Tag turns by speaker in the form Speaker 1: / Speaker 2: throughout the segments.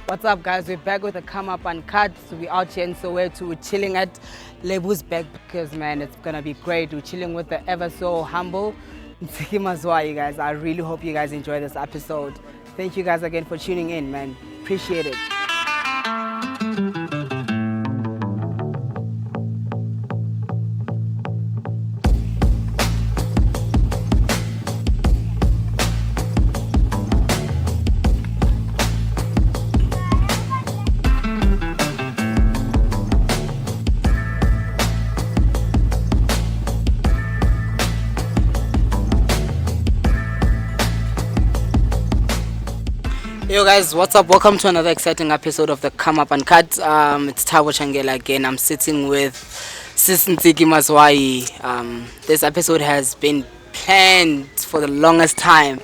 Speaker 1: What's up, guys? We're back with a come up uncut. So we're out here in Soweto. We're chilling at Lebu's Backpackers, man. It's gonna be great. We're chilling with the ever so humble Ntsiki Mazwai, you guys. I really hope you guys enjoy this episode. Thank you guys again for tuning in, man. Appreciate it. Yo guys, what's up? Welcome to another exciting episode of the Come Up and Cut. It's Tabo Changela again. I'm sitting with Sis Ntsiki Mazwai. This episode has been planned for the longest time,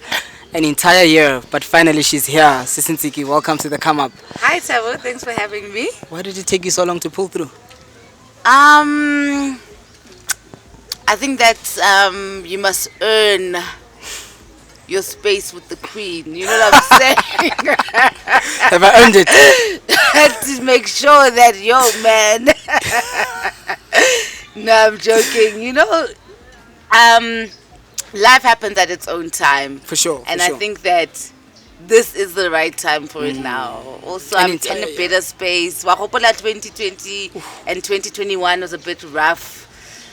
Speaker 1: an entire year, but finally she's here. Sis Ntsiki, welcome to the Come Up.
Speaker 2: Hi Tabo, thanks for having me.
Speaker 1: Why did it take you so long to pull through?
Speaker 2: I think that you must earn your space with the queen. You know what I'm saying?
Speaker 1: Have I earned it?
Speaker 2: To make sure that, yo, man. No, I'm joking. You know, life happens at its own time.
Speaker 1: For sure.
Speaker 2: And
Speaker 1: for
Speaker 2: I
Speaker 1: sure.
Speaker 2: think that this is the right time for it now. Also, I'm in a better space. Wahopola 2020 and 2021 was a bit rough.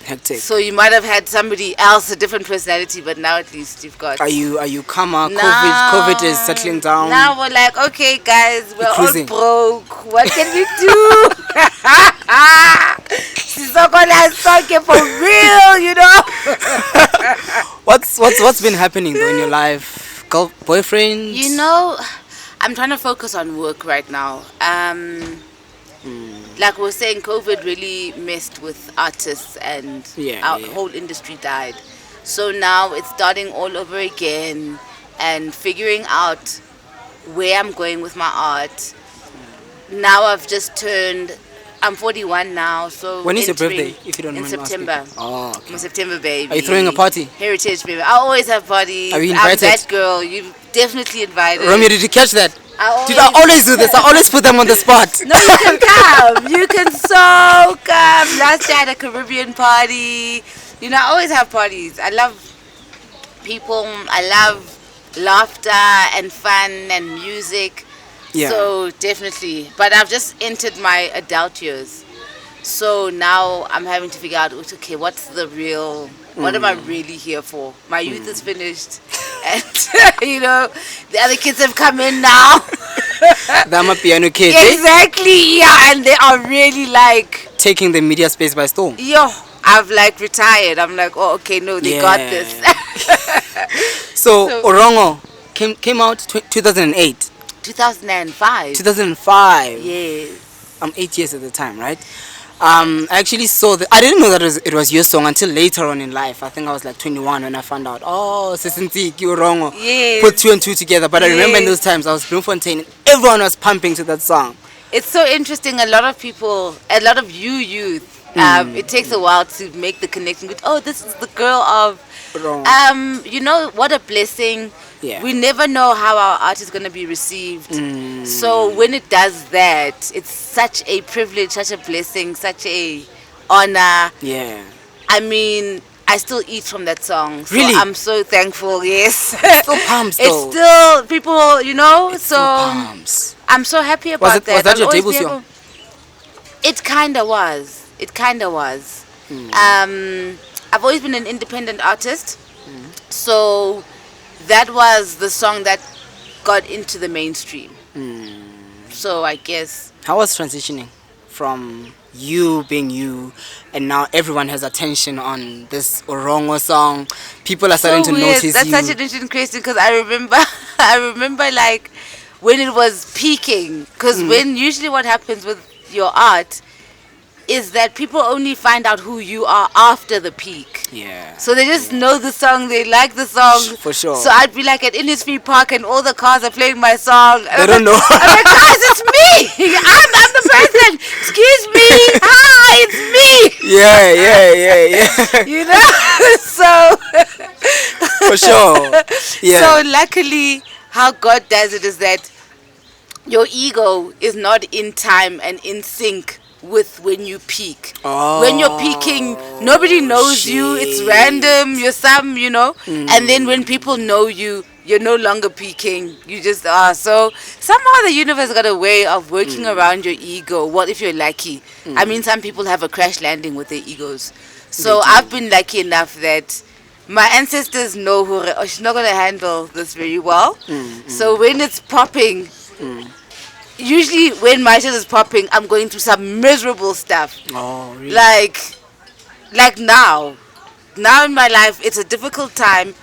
Speaker 1: Hectic.
Speaker 2: So you might have had somebody else, a different personality, but now at least you've got.
Speaker 1: Are you calmer? COVID is settling down.
Speaker 2: Now we're like, okay, guys, we're all
Speaker 1: cruising.
Speaker 2: broke. What can we do? Sisokola soke for real, you know.
Speaker 1: What's been happening though in your life? Girl, boyfriend?
Speaker 2: You know, I'm trying to focus on work right now. Like we were saying, COVID really messed with artists and our whole industry died. So now it's starting all over again and figuring out where I'm going with my art. Now I've just turned, I'm 41 now, so...
Speaker 1: When is your birthday, if you don't mind
Speaker 2: In September.
Speaker 1: asking? Oh, okay.
Speaker 2: I'm a September baby.
Speaker 1: Are you throwing a party?
Speaker 2: Heritage baby. I always have parties.
Speaker 1: Are you invited?
Speaker 2: I'm that girl. You've definitely invited.
Speaker 1: Romeo, did you catch that? I always do this. I always put them on the spot.
Speaker 2: No, you can come. You can so come. Last year I had a Caribbean party. You know, I always have parties. I love people. I love laughter and fun and music.
Speaker 1: Yeah.
Speaker 2: So definitely. But I've just entered my adult years. So now I'm having to figure out, okay, what's the real... What am I really here for? My youth is finished. And, you know, the other kids have come in now.
Speaker 1: I'm a piano kid.
Speaker 2: Exactly, yeah. And they are really like...
Speaker 1: taking the media space by storm.
Speaker 2: Yo, I've like retired. I'm like, oh, okay, no, they got this.
Speaker 1: So, Orongo came out 2008.
Speaker 2: 2005.
Speaker 1: 2005.
Speaker 2: Yes.
Speaker 1: I'm 8 years at the time, right? I actually saw that. I didn't know that it was your song until later on in life. I think I was like 21 when I found out. Oh, Sis Ntsiki Orongo.
Speaker 2: Yes.
Speaker 1: Put two and two together. But I remember in those times I was Bloemfontein and everyone was pumping to that song.
Speaker 2: It's so interesting. A lot of people, a lot of youth, it takes a while to make the connection with, oh, this is the girl of... you know, what a blessing.
Speaker 1: Yeah.
Speaker 2: We never know how our art is going to be received. So when it does that, it's such a privilege, such a blessing, such a honor.
Speaker 1: Yeah.
Speaker 2: I mean, I still eat from that song. So
Speaker 1: Really?
Speaker 2: I'm so thankful, yes.
Speaker 1: It still pumps though.
Speaker 2: It's still, people, you know,
Speaker 1: It
Speaker 2: so
Speaker 1: still pumps.
Speaker 2: I'm so happy about that.
Speaker 1: Was that
Speaker 2: I'll
Speaker 1: your
Speaker 2: always
Speaker 1: debut
Speaker 2: be
Speaker 1: song?
Speaker 2: It kind of was. It kind of was. I've always been an independent artist. So that was the song that got into the mainstream. So I guess...
Speaker 1: How was transitioning from you being you and now everyone has attention on this Orongo song? People are starting to notice
Speaker 2: That's
Speaker 1: you.
Speaker 2: such an interesting question because I remember like when it was peaking. Because when usually what happens with your art is that people only find out who you are after the peak.
Speaker 1: Yeah.
Speaker 2: So they just know the song, they like the song.
Speaker 1: For sure.
Speaker 2: So I'd be like at Innisfree Park and all the cars are playing my song.
Speaker 1: They don't know.
Speaker 2: I'm like, guys, it's me. I'm the person. Excuse me. Hi, it's me.
Speaker 1: Yeah.
Speaker 2: You know? So.
Speaker 1: For sure. Yeah.
Speaker 2: So luckily, how God does it is that your ego is not in time and in sync with when you peak.
Speaker 1: Oh,
Speaker 2: when you're peaking, nobody knows you. It's random. You're and then when people know you, you're no longer peaking. You just are. So somehow the universe got a way of working around your ego. What if you're lucky? I mean, some people have a crash landing with their egos. So I've been lucky enough that my ancestors know she's not going to handle this very well. So when it's popping, usually when my shit is popping, I'm going through some miserable stuff.
Speaker 1: Oh, really?
Speaker 2: Like now in my life, it's a difficult time,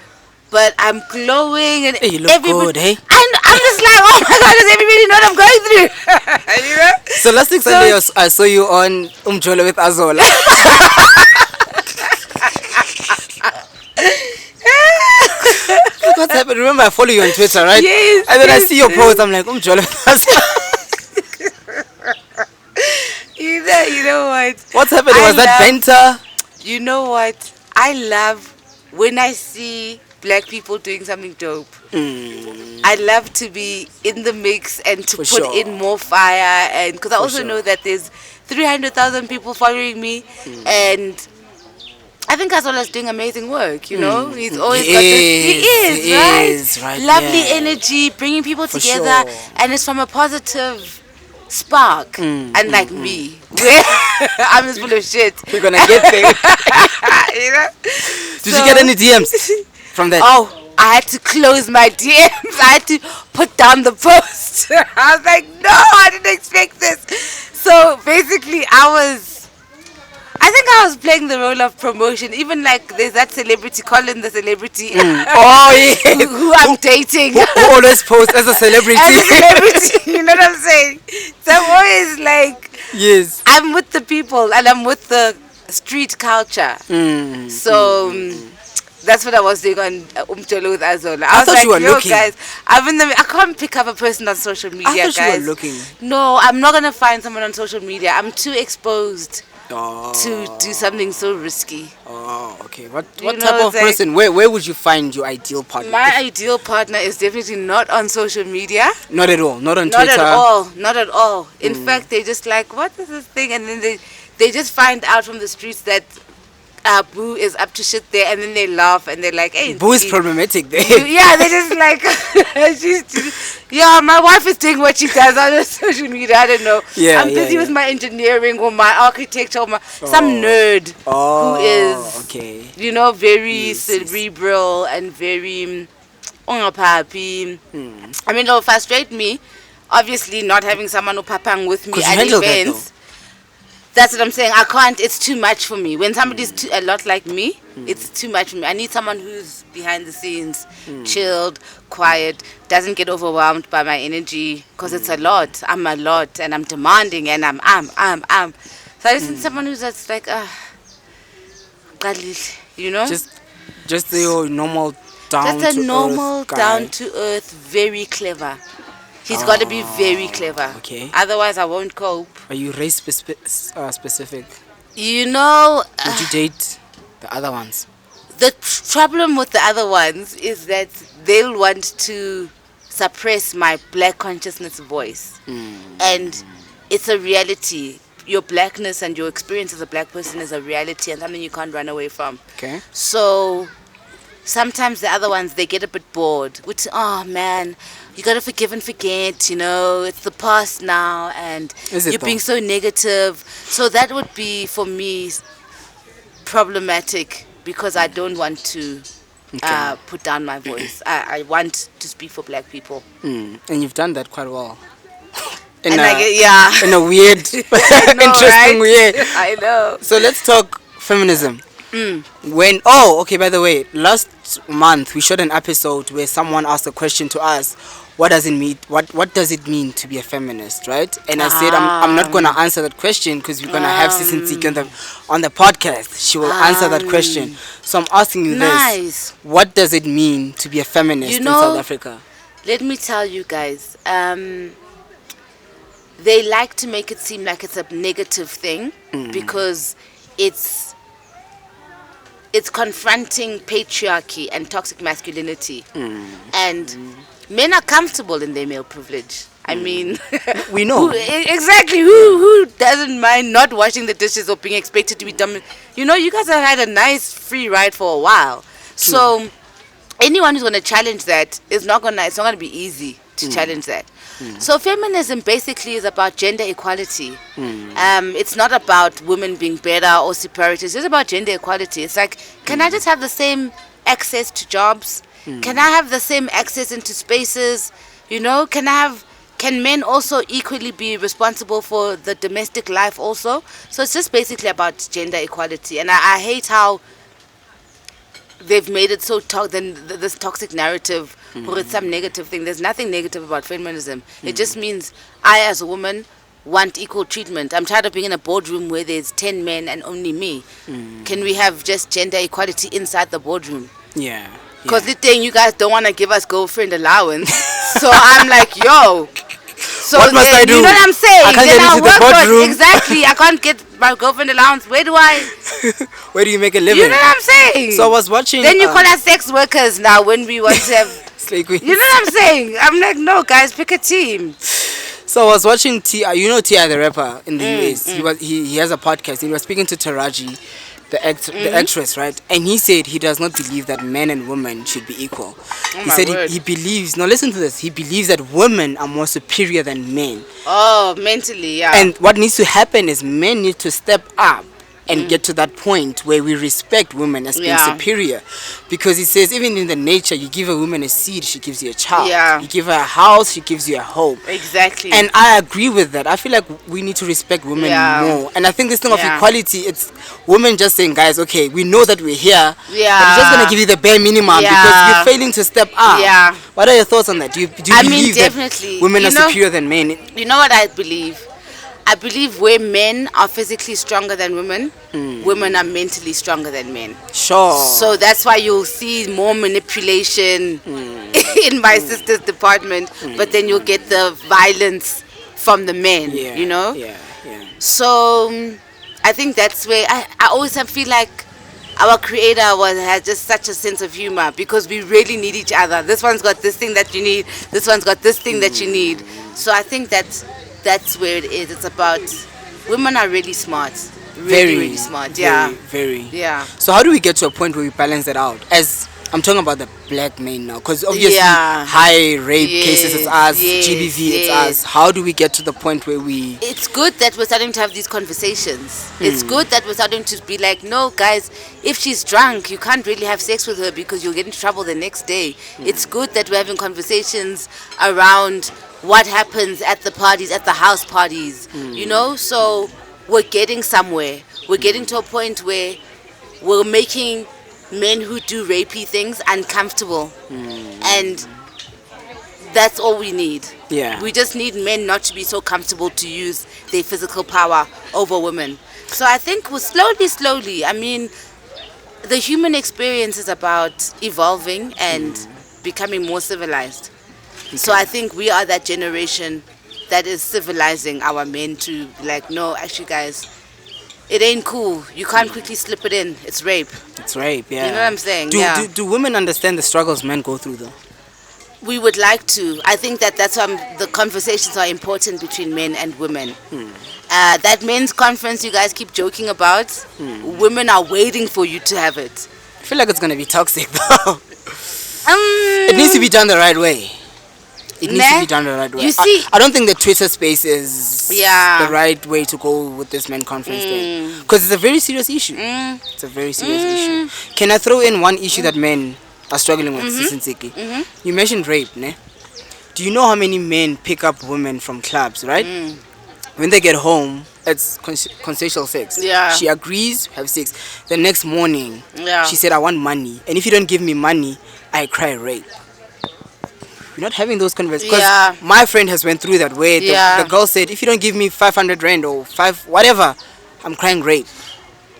Speaker 2: but I'm glowing and
Speaker 1: hey, you look good, hey?
Speaker 2: And I'm just like, oh my God, does everybody know what I'm going through? You know?
Speaker 1: So last week Sunday, I saw you on Umjolo with Azola. What's happened? Remember, I follow you on Twitter, right?
Speaker 2: Yes.
Speaker 1: And then I see your post. I'm like, Umjolo with Azola.
Speaker 2: You know what?
Speaker 1: What's happened? Was that Benta?
Speaker 2: You know what? I love when I see black people doing something dope. I love to be in the mix and to put in more fire, and because I also know that there's 300,000 people following me, and I think Azola's doing amazing work. You know, he's always got this. He is right. Lovely energy, bringing people together, and it's from a positive spark. Unlike me, where I'm just full of shit.
Speaker 1: We're gonna get there.
Speaker 2: You know?
Speaker 1: Did you get any DMs from that?
Speaker 2: Oh, I had to close my DMs. I had to put down the post. I was like, no, I didn't expect this. So basically, I think I was playing the role of promotion. Even like there's that celebrity, Colin the celebrity.
Speaker 1: Oh yeah,
Speaker 2: who I'm dating.
Speaker 1: Who always posts as a celebrity.
Speaker 2: As a celebrity, you know what I'm saying? So I'm always like,
Speaker 1: yes,
Speaker 2: I'm with the people and I'm with the street culture. That's what I was doing on Umjolo with Azola. I was
Speaker 1: thought
Speaker 2: like,
Speaker 1: you were looking.
Speaker 2: Guys, I can't pick up a person on social media,
Speaker 1: I thought
Speaker 2: guys.
Speaker 1: you were looking.
Speaker 2: No, I'm not gonna find someone on social media. I'm too exposed to do something so risky.
Speaker 1: Oh, okay. What type of person? Where would you find your ideal partner?
Speaker 2: My ideal partner is definitely not on social media.
Speaker 1: Not at all. Not on Twitter.
Speaker 2: Not at all. In fact, they just like, what is this thing? And then they just find out from the streets that Boo is up to shit there, and then they laugh and they're like, hey,
Speaker 1: Boo is problematic there.
Speaker 2: Yeah, they're just like, my wife is doing what she does on social media. I don't know. Yeah, I'm busy with my engineering or my architecture or some nerd who is, very cerebral and very unhappy. I mean, it'll frustrate me, obviously, not having someone who papang with me at events. That's what I'm saying. I can't. It's too much for me. When somebody's a lot like me, it's too much for me. I need someone who's behind the scenes, chilled, quiet, doesn't get overwhelmed by my energy, because it's a lot. I'm a lot, and I'm demanding, and I'm. So I just need someone who's just like, you know?
Speaker 1: Just your normal down
Speaker 2: just a
Speaker 1: to
Speaker 2: normal
Speaker 1: earth guy.
Speaker 2: Down to earth, very clever. He's got to be very clever.
Speaker 1: Okay.
Speaker 2: Otherwise, I won't cope.
Speaker 1: Are you race specific?
Speaker 2: You know...
Speaker 1: Would you date the other ones?
Speaker 2: The problem with the other ones is that they'll want to suppress my black consciousness voice. And it's a reality. Your blackness and your experience as a black person is a reality and something you can't run away from.
Speaker 1: Okay.
Speaker 2: So... sometimes the other ones, they get a bit bored. Which, oh man, you gotta forgive and forget, it's the past now, and you're being so negative. So that would be, for me, problematic, because I don't want to put down my voice. I want to speak for black people. And
Speaker 1: you've done that quite well. In a weird, interesting way.
Speaker 2: I know.
Speaker 1: So let's talk feminism. By the way, last month we shot an episode where someone asked a question to us, what does it mean to be a feminist, right? And I said I'm not going to answer that question because we're going to have Ntsiki on the podcast. She will answer that question. So I'm asking you this. What does it mean to be a feminist in South Africa?
Speaker 2: Let me tell you guys, they like to make it seem like it's a negative thing because it's confronting patriarchy and toxic masculinity. And men are comfortable in their male privilege. I mean,
Speaker 1: we know.
Speaker 2: Exactly. Who doesn't mind not washing the dishes or being expected to be done? You know, you guys have had a nice free ride for a while. True. So anyone who's going to challenge that it's not going to be easy to challenge that. So feminism basically is about gender equality. It's not about women being better or superior. It's just about gender equality. It's like, can I just have the same access to jobs? Can I have the same access into spaces? You know, can men also equally be responsible for the domestic life also? So it's just basically about gender equality. And I hate how they've made it so this toxic narrative, or it's some negative thing. There's nothing negative about feminism. It just means I, as a woman, want equal treatment. I'm tired of being in a boardroom where there's 10 men and only me. Can we have just gender equality inside the boardroom?
Speaker 1: Yeah.
Speaker 2: Because the thing, you guys don't want to give us girlfriend allowance. So I'm like, yo. So
Speaker 1: what must I do?
Speaker 2: You know what I'm saying?
Speaker 1: I can't get into the boardroom.
Speaker 2: Exactly. I can't get my girlfriend allowance. Where do
Speaker 1: you make a living?
Speaker 2: You know what I'm saying?
Speaker 1: So I was watching.
Speaker 2: Then you call us sex workers now when we want to have.
Speaker 1: Slay queens.
Speaker 2: You know what I'm saying? I'm like, no, guys, pick a team.
Speaker 1: So I was watching T.I. You know T.I. the rapper in the US. He has a podcast. He was speaking to Taraji, the actress, right? And he said he does not believe that men and women should be equal. He said he believes. Now listen to this. He believes that women are more superior than men.
Speaker 2: Oh, mentally, yeah.
Speaker 1: And what needs to happen is men need to step up and get to that point where we respect women as being superior. Because he says even in the nature, you give a woman a seed, she gives you a child.
Speaker 2: Yeah.
Speaker 1: You give her a house, she gives you a home.
Speaker 2: Exactly.
Speaker 1: And I agree with that. I feel like we need to respect women more. And I think this thing of equality, it's women just saying, guys, okay, we know that we're here, but we're just going to give you the bare minimum because you're failing to step up.
Speaker 2: Yeah.
Speaker 1: What are your thoughts on that? Do you believe
Speaker 2: definitely.
Speaker 1: that women are superior than men?
Speaker 2: You know what I believe? I believe where men are physically stronger than women, women are mentally stronger than men.
Speaker 1: Sure.
Speaker 2: So that's why you'll see more manipulation in my sister's department, but then you'll get the violence from the men, you know?
Speaker 1: Yeah.
Speaker 2: So I think that's where I always feel like our creator has just such a sense of humor because we really need each other. This one's got this thing that you need, this one's got this thing that you need. So I think that's where it is. It's about women are really smart. Really smart.
Speaker 1: Very.
Speaker 2: Yeah.
Speaker 1: So how do we get to a point where we balance that out? As I'm talking about the black men now, because obviously high rape cases it's us, GBV it's us. How do we get to the point where we...
Speaker 2: It's good that we're starting to have these conversations. It's good that we're starting to be like, no guys, if she's drunk, you can't really have sex with her because you'll get into trouble the next day. It's good that we're having conversations around what happens at the parties, at the house parties, you know? So we're getting somewhere. We're getting to a point where we're making men who do rapey things uncomfortable. And that's all we need.
Speaker 1: Yeah.
Speaker 2: We just need men not to be so comfortable to use their physical power over women. So I think we're slowly, I mean, the human experience is about evolving and becoming more civilized. Okay. So I think we are that generation that is civilizing our men to be like, no, actually guys, it ain't cool. You can't quickly slip it in. It's rape.
Speaker 1: It's rape, yeah.
Speaker 2: You know what I'm saying?
Speaker 1: Do women understand the struggles men go through though?
Speaker 2: We would like to. I think that's why the conversations are important between men and women. That men's conference you guys keep joking about, women are waiting for you to have it.
Speaker 1: I feel like it's going to be toxic though. It needs to be done the right way. It needs to be done the right way.
Speaker 2: You see,
Speaker 1: I don't think the Twitter space is the right way to go with this men conference thing. Because it's a very serious issue. It's a very serious issue. Can I throw in one issue that men are struggling with, Ntsiki? You mentioned rape, ne? Do you know how many men pick up women from clubs, right? When they get home, it's consensual sex.
Speaker 2: Yeah.
Speaker 1: She agrees, have sex. The next morning, she said, I want money. And if you don't give me money, I cry rape. You're not having those conversations. Because my friend has went through that where the girl said, if you don't give me 500 rand or whatever, I'm crying rape.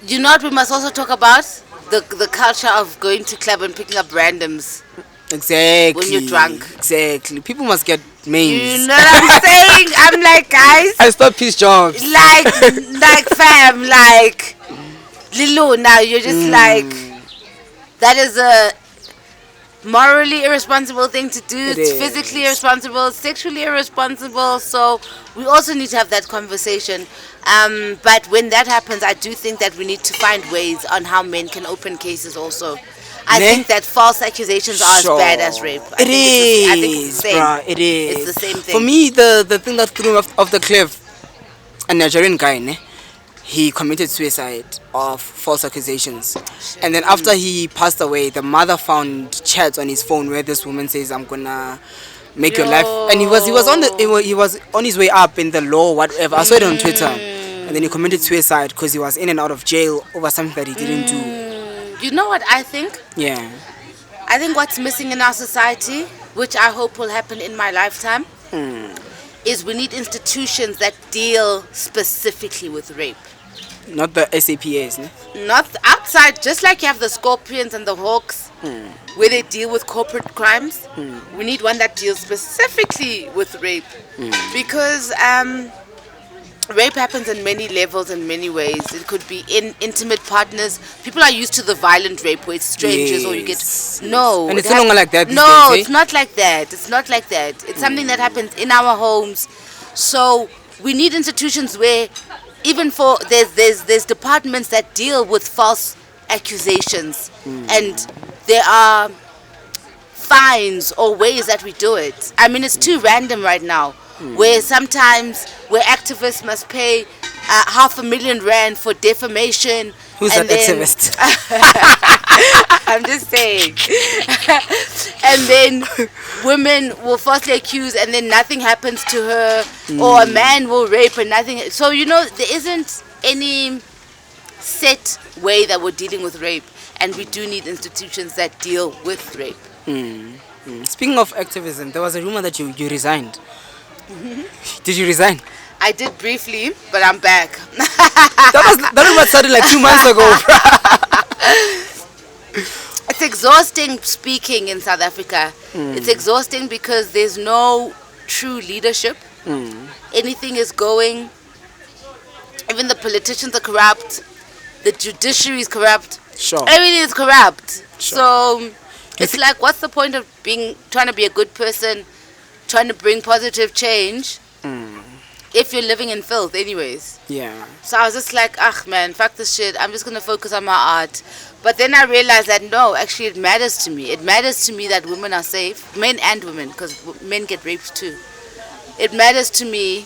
Speaker 2: You know what we must also talk about? The culture of going to club and picking up randoms.
Speaker 1: Exactly.
Speaker 2: When you're drunk.
Speaker 1: Exactly. People must get mains.
Speaker 2: You know what I'm saying? I'm like, guys.
Speaker 1: I stop peace jobs.
Speaker 2: Like fam, like Lilo, now you're just like, that is morally irresponsible thing to do.
Speaker 1: It
Speaker 2: It's
Speaker 1: is.
Speaker 2: physically irresponsible, sexually irresponsible. So we also need to have that conversation. But when that happens, I do think that we need to find ways on how men can open cases also. I think that false accusations are as bad as rape. I think it's the same.
Speaker 1: Bruh, it is.
Speaker 2: It's the same thing.
Speaker 1: For me, the thing that threw me off the cliff, a Nigerian guy, ne? He committed suicide of false accusations. And then after he passed away, the mother found chats on his phone where this woman says, I'm gonna make your life. And he was on his way up in the law, whatever. I saw it on Twitter. And then he committed suicide because he was in and out of jail over something that he didn't do.
Speaker 2: You know what I think?
Speaker 1: Yeah.
Speaker 2: I think what's missing in our society, which I hope will happen in my lifetime, is we need institutions that deal specifically with rape.
Speaker 1: Not the SAPAs, ne?
Speaker 2: Not outside, just like you have the Scorpions and the Hawks, where they deal with corporate crimes. We need one that deals specifically with rape. Because rape happens in many levels and many ways. It could be in intimate partners. People are used to the violent rape where it's strangers or you get no.
Speaker 1: And it's no longer like that.
Speaker 2: No, it's not like that. It's not like that. It's something that happens in our homes. So we need institutions where even for there's departments that deal with false accusations, and there are fines or ways that we do it. I mean, it's too random right now. Where sometimes where activists must pay R500,000 for defamation.
Speaker 1: Who's that activist?
Speaker 2: I'm just saying. And then women will falsely accuse and then nothing happens to her, or a man will rape and nothing. So there isn't any set way that we're dealing with rape, and we do need institutions that deal with rape.
Speaker 1: Speaking of activism, there was a rumor that you resigned. Did you resign?
Speaker 2: I did briefly, but I'm back.
Speaker 1: that rumor started like 2 months ago.
Speaker 2: It's exhausting speaking in South Africa. It's exhausting because there's no true leadership. Anything is going. Even the politicians are corrupt. The judiciary is corrupt.
Speaker 1: Sure.
Speaker 2: Everything is corrupt.
Speaker 1: Sure.
Speaker 2: So it's like, what's the point of trying to be a good person, trying to bring positive change, if you're living in filth anyways?
Speaker 1: Yeah.
Speaker 2: So I was just like, man, fuck this shit. I'm just going to focus on my art. But then I realized that no, actually it matters to me. It matters to me that women are safe, men and women, because men get raped too. It matters to me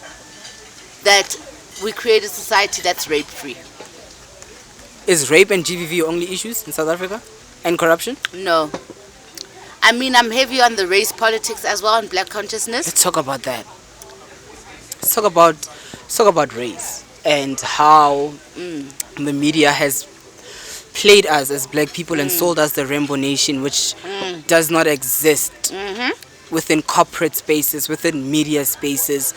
Speaker 2: that we create a society that's rape-free.
Speaker 1: Is rape and GBV only issues in South Africa? And corruption?
Speaker 2: No. I mean, I'm heavy on the race politics as well, and black consciousness.
Speaker 1: Let's talk about that. Let's talk about race and how the media has played us as black people and sold us the rainbow nation, which does not exist within corporate spaces, within media spaces,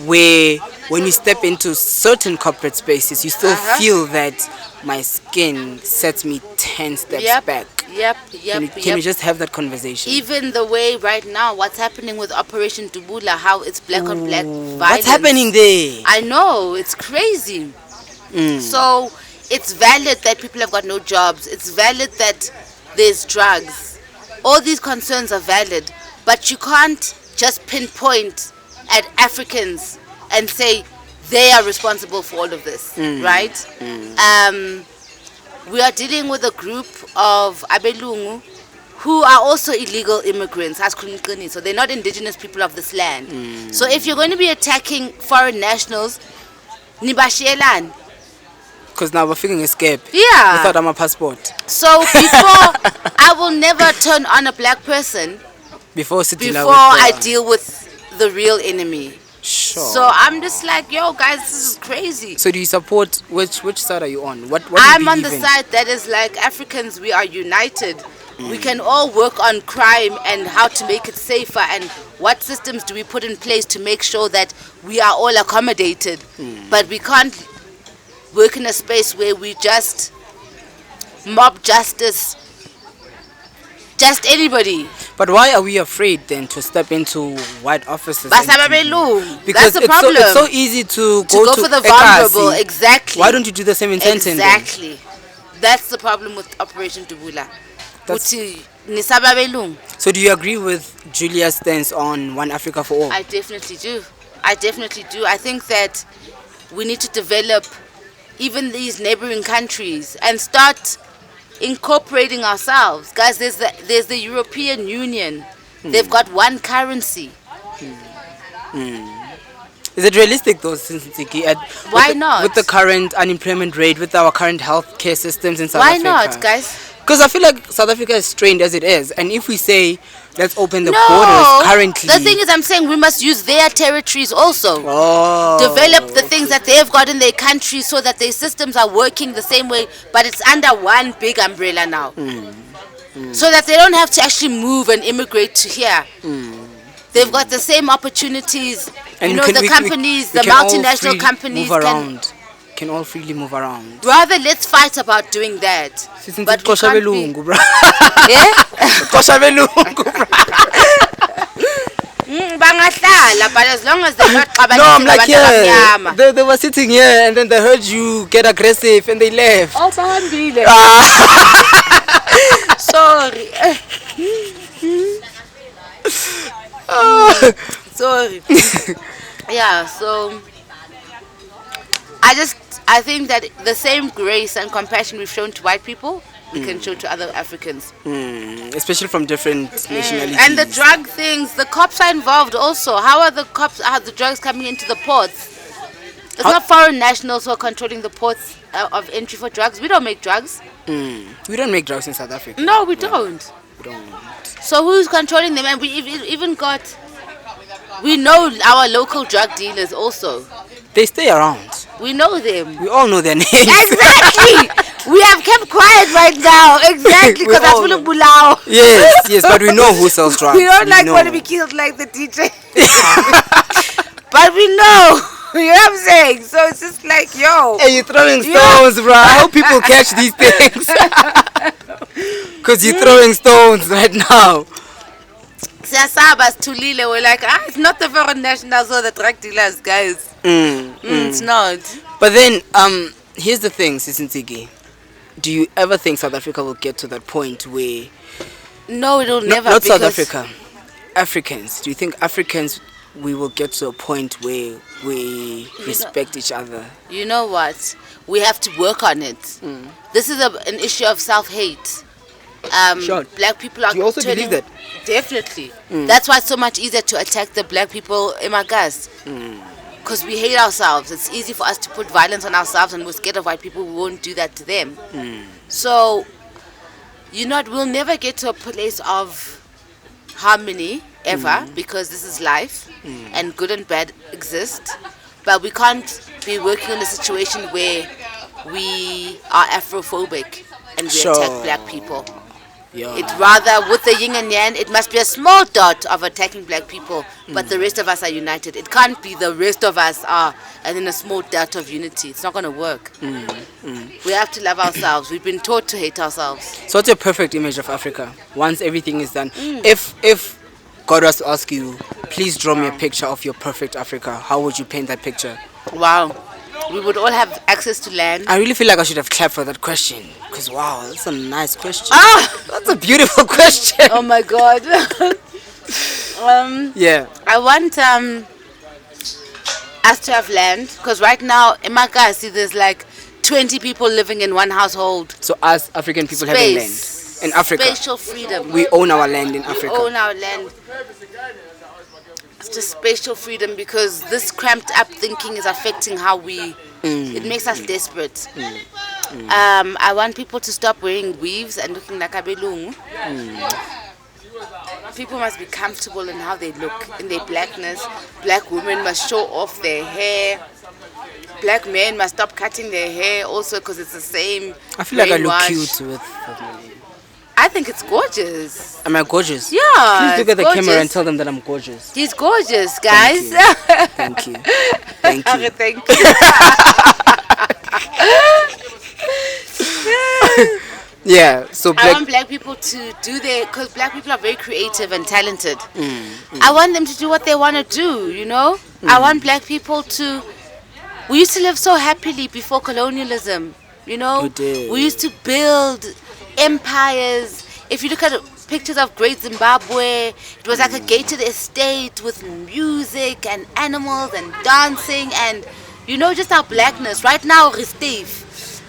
Speaker 1: where when you step into certain corporate spaces, you still feel that my skin sets me 10 steps back. Can we just have that conversation?
Speaker 2: Even the way right now, what's happening with Operation Dubula, how it's black on black violence.
Speaker 1: What's happening there?
Speaker 2: I know, it's crazy. So it's valid that people have got no jobs. It's valid that there's drugs. All these concerns are valid. But you can't just pinpoint at Africans and say they are responsible for all of this, right? We are dealing with a group of Abelungu who are also illegal immigrants, so they're not indigenous people of this land. So if you're going to be attacking foreign nationals, nibashielani.
Speaker 1: Because now we're feeling escape.
Speaker 2: Yeah.
Speaker 1: Without my passport.
Speaker 2: So before, I will never turn on a black person before I deal with the real enemy.
Speaker 1: Sure.
Speaker 2: So I'm just like, yo guys, this is crazy.
Speaker 1: So do you support, which side are you on? What
Speaker 2: I'm on the side that is like, Africans, we are united. We can all work on crime and how to make it safer, and what systems do we put in place to make sure that we are all accommodated. But we can't work in a space where we just mob justice just anybody.
Speaker 1: But why are we afraid then to step into white offices?
Speaker 2: Because that's the problem.
Speaker 1: It's so easy to go
Speaker 2: for the vulnerable. Exactly.
Speaker 1: Why don't you do the same in Sandton?
Speaker 2: Exactly. That's the problem with Operation Dubula.
Speaker 1: So do you agree with Julia's stance on One Africa for All?
Speaker 2: I definitely do. I think that we need to develop even these neighboring countries and start incorporating ourselves. Guys, there's the European Union. They've got one currency.
Speaker 1: Is it realistic though, Ntsiki?
Speaker 2: Why not?
Speaker 1: With the current unemployment rate, with our current healthcare systems in South Africa.
Speaker 2: Why not, guys?
Speaker 1: Because I feel like South Africa is strained as it is, and if we say let's open the borders currently,
Speaker 2: the thing is, I'm saying we must use their territories also. Develop the things that they've got in their country so that their systems are working the same way, but it's under one big umbrella now. So that they don't have to actually move and immigrate to here. They've got the same opportunities. And the companies, the multinational companies
Speaker 1: can all freely move around.
Speaker 2: Rather, let's fight about doing that. But we can't be... but as long as they're not...
Speaker 1: No, I'm like, yeah, they were sitting here and then they heard you get aggressive and they left.
Speaker 2: Sorry. Sorry. Yeah, so I think that the same grace and compassion we've shown to white people, we can show to other Africans.
Speaker 1: Especially from different nationalities.
Speaker 2: And the drug things, the cops are involved also. How are the drugs coming into the ports? It's not foreign nationals who are controlling the ports of entry for drugs. We don't make drugs.
Speaker 1: We don't make drugs in South Africa.
Speaker 2: No, we don't.
Speaker 1: We don't.
Speaker 2: So who's controlling them? And we even got... We know our local drug dealers also.
Speaker 1: They stay around.
Speaker 2: We know them.
Speaker 1: We all know their names.
Speaker 2: Exactly. We have kept quiet right now. Exactly. Because that's full of bulao.
Speaker 1: Yes, but we know who sells drugs.
Speaker 2: We don't want to be killed like the DJ. But we know. You know what I'm saying? So it's just like, yo.
Speaker 1: Hey, you're throwing stones, bro. I hope people catch these things. Because you're throwing stones right now.
Speaker 2: We're like, it's not the foreign nationals or the drug dealers, guys. It's not.
Speaker 1: But then, here's the thing, Ntsiki. Do you ever think South Africa will get to that point where...
Speaker 2: No, it'll never.
Speaker 1: Not South Africa. Africans. Do you think Africans, we will get to a point where we respect each other? You
Speaker 2: know what? We have to work on it. This is an issue of self-hate.
Speaker 1: Sure.
Speaker 2: Black people are...
Speaker 1: Do you also believe that?
Speaker 2: Definitely. That's why it's so much easier to attack the black people in Magas. Because we hate ourselves. It's easy for us to put violence on ourselves, and we're scared of white people. We won't do that to them. So, we'll never get to a place of harmony ever, because this is life and good and bad exist. But we can't be working in a situation where we are Afrophobic and we attack black people. It's rather, with the yin and yang, it must be a small dot of attacking black people, but the rest of us are united. It can't be the rest of us are and then a small dot of unity. It's not going to work. We have to love ourselves. We've been taught to hate ourselves. So
Speaker 1: what's your perfect image of Africa once everything is done? If God was to ask you, please draw me a picture of your perfect Africa, how would you paint that picture?
Speaker 2: Wow. We would all have access to land.
Speaker 1: I really feel like I should have clapped for that question. Because, wow, that's a nice question. That's a beautiful question.
Speaker 2: Oh, my God.
Speaker 1: Yeah.
Speaker 2: I want us to have land. Because right now, in Makasi, there's like 20 people living in one household.
Speaker 1: So us African people having land in Africa.
Speaker 2: Spatial freedom.
Speaker 1: We own our land in Africa.
Speaker 2: We own our land. It's just spatial freedom, because this cramped up thinking is affecting how we... It makes us desperate. I want people to stop wearing weaves and looking like abelungu. People must be comfortable in how they look, in their blackness. Black women must show off their hair. Black men must stop cutting their hair also, because it's the same.
Speaker 1: I feel like I look cute with...
Speaker 2: I think it's gorgeous.
Speaker 1: Am I gorgeous?
Speaker 2: Yeah.
Speaker 1: Please look at the camera and tell them that I'm gorgeous.
Speaker 2: He's gorgeous, guys.
Speaker 1: Thank you. Thank you.
Speaker 2: Thank you.
Speaker 1: Yeah, so
Speaker 2: I want black people to do because black people are very creative and talented. I want them to do what they want to do, I want black people to... We used to live so happily before colonialism,
Speaker 1: We did.
Speaker 2: We used to build empires if you look at pictures of Great Zimbabwe, it was like a gated estate with music and animals and dancing and, just our blackness. Right now, Steve,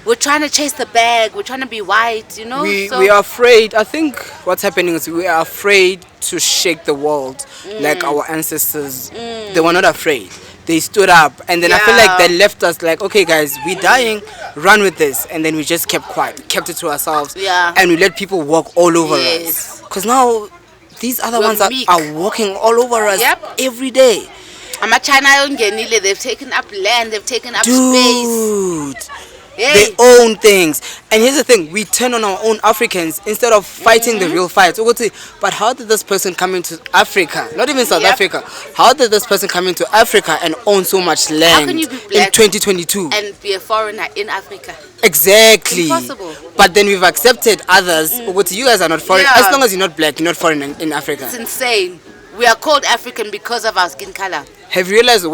Speaker 2: we're trying to chase the bag. We're trying to be white,
Speaker 1: We are afraid. I think what's happening is we are afraid to shake the world like our ancestors. They were not afraid. They stood up, and then I feel like they left us like, okay, guys, we're dying, run with this, and then we just kept quiet, kept it to ourselves, and we let people walk all over us. Because now these other ones are walking all over us every day.
Speaker 2: They've taken up land, they've taken up space.
Speaker 1: They own things. And here's the thing, we turn on our own Africans instead of fighting the real fight. But how did this person come into Africa, not even South Africa, how did this person come into Africa and own so much land in 2022
Speaker 2: and be a foreigner in Africa?
Speaker 1: Exactly.
Speaker 2: Impossible.
Speaker 1: But then we've accepted others. You guys are not foreign. As long as you're not black, you're not foreign in Africa.
Speaker 2: It's insane. We are called African because of our skin color.
Speaker 1: Have you realized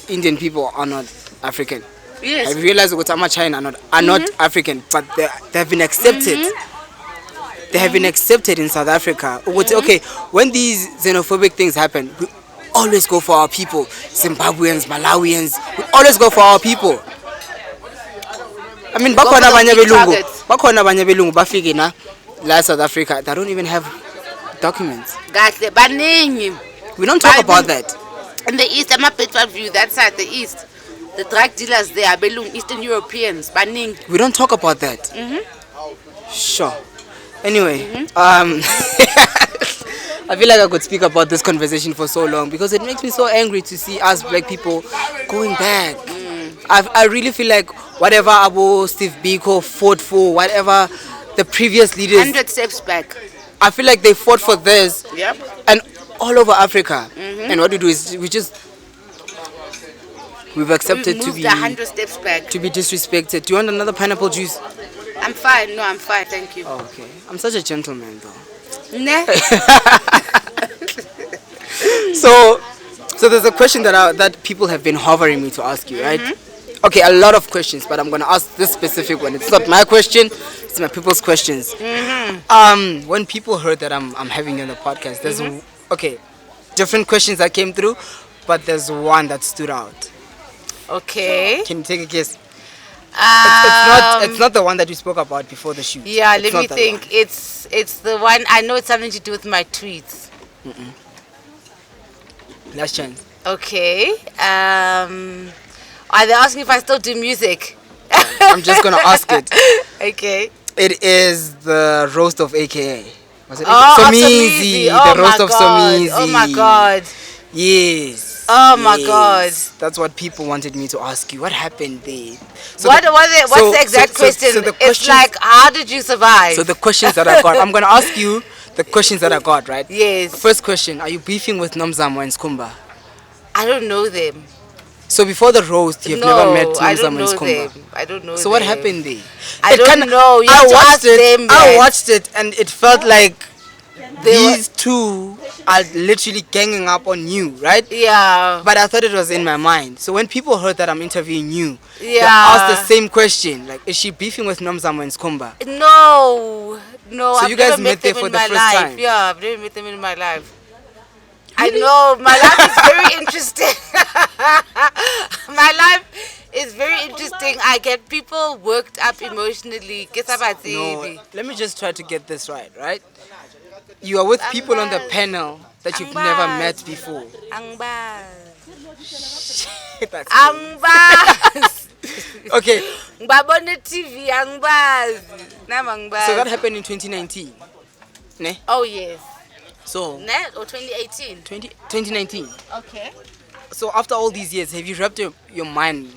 Speaker 1: Indian people are not African?
Speaker 2: Yes.
Speaker 1: Have you realized that China are not African, but they have been accepted. They have been accepted in South Africa. Okay, when these xenophobic things happen, we always go for our people. Zimbabweans, Malawians, we always go for our people. I mean, bakhona abanye belungu bafike la South Africa, they don't even have documents. We don't talk about that.
Speaker 2: In the East, I'm a bit of view, that side, the East. The drug dealers there, Eastern Europeans, banning.
Speaker 1: We don't talk about that. Sure. Anyway, I feel like I could speak about this conversation for so long because it makes me so angry to see us black people going back. I really feel like whatever Abu Steve Biko fought for, whatever the previous leaders,
Speaker 2: 100 steps back.
Speaker 1: I feel like they fought for this.
Speaker 2: Yep.
Speaker 1: And all over Africa. And what we do is we've accepted to be
Speaker 2: 100 steps back.
Speaker 1: To be disrespected. Do you want another pineapple juice?
Speaker 2: I'm fine. No, I'm fine. Thank you.
Speaker 1: Oh, okay. I'm such a gentleman, though.
Speaker 2: Nah.
Speaker 1: So there's a question that people have been hovering me to ask you, right? Okay, a lot of questions, but I'm gonna ask this specific one. It's not my question; it's my people's questions. When people heard that I'm having you on the podcast, there's different questions that came through, but there's one that stood out.
Speaker 2: Okay.
Speaker 1: Can you take a guess? It's not the one that we spoke about before the shoot.
Speaker 2: Yeah, let me think. It's the one. I know it's something to do with my tweets.
Speaker 1: Last chance.
Speaker 2: Okay. Are they asking if I still do music?
Speaker 1: I'm just gonna ask it.
Speaker 2: Okay.
Speaker 1: It is the roast of AKA. Was it
Speaker 2: Somizi?
Speaker 1: The roast of Somizi.
Speaker 2: Oh my god.
Speaker 1: Yes.
Speaker 2: Oh my god.
Speaker 1: That's what people wanted me to ask you. What happened there?
Speaker 2: What's the exact question? It's like, how did you survive?
Speaker 1: So the questions that I got, I'm going to ask you the questions that I got, right?
Speaker 2: Yes.
Speaker 1: The first question, are you beefing with Nomzamo and Skumba?
Speaker 2: I don't know them.
Speaker 1: So before the roast, you've never met Nomzamo and Skumba?
Speaker 2: I don't know them.
Speaker 1: So what happened there?
Speaker 2: I don't know. I
Speaker 1: watched it and it felt like these two are literally ganging up on you, right?
Speaker 2: Yeah.
Speaker 1: But I thought it was in my mind. So when people heard that I'm interviewing you, they asked the same question. Like, is she beefing with Nomzamo and Skumba?
Speaker 2: No. So
Speaker 1: I've you guys met there for the first time?
Speaker 2: Yeah, I've never met them in my life. Really? I know. My life is very interesting. My life is very interesting. I get people worked up emotionally.
Speaker 1: No, let me just try to get this right? You are with people on the panel that you've never met before. Okay.
Speaker 2: TV,
Speaker 1: so that happened in 2019. Ne?
Speaker 2: Oh yes.
Speaker 1: So
Speaker 2: or 2018?
Speaker 1: 2019.
Speaker 2: Okay.
Speaker 1: So after all these years, have you wrapped your mind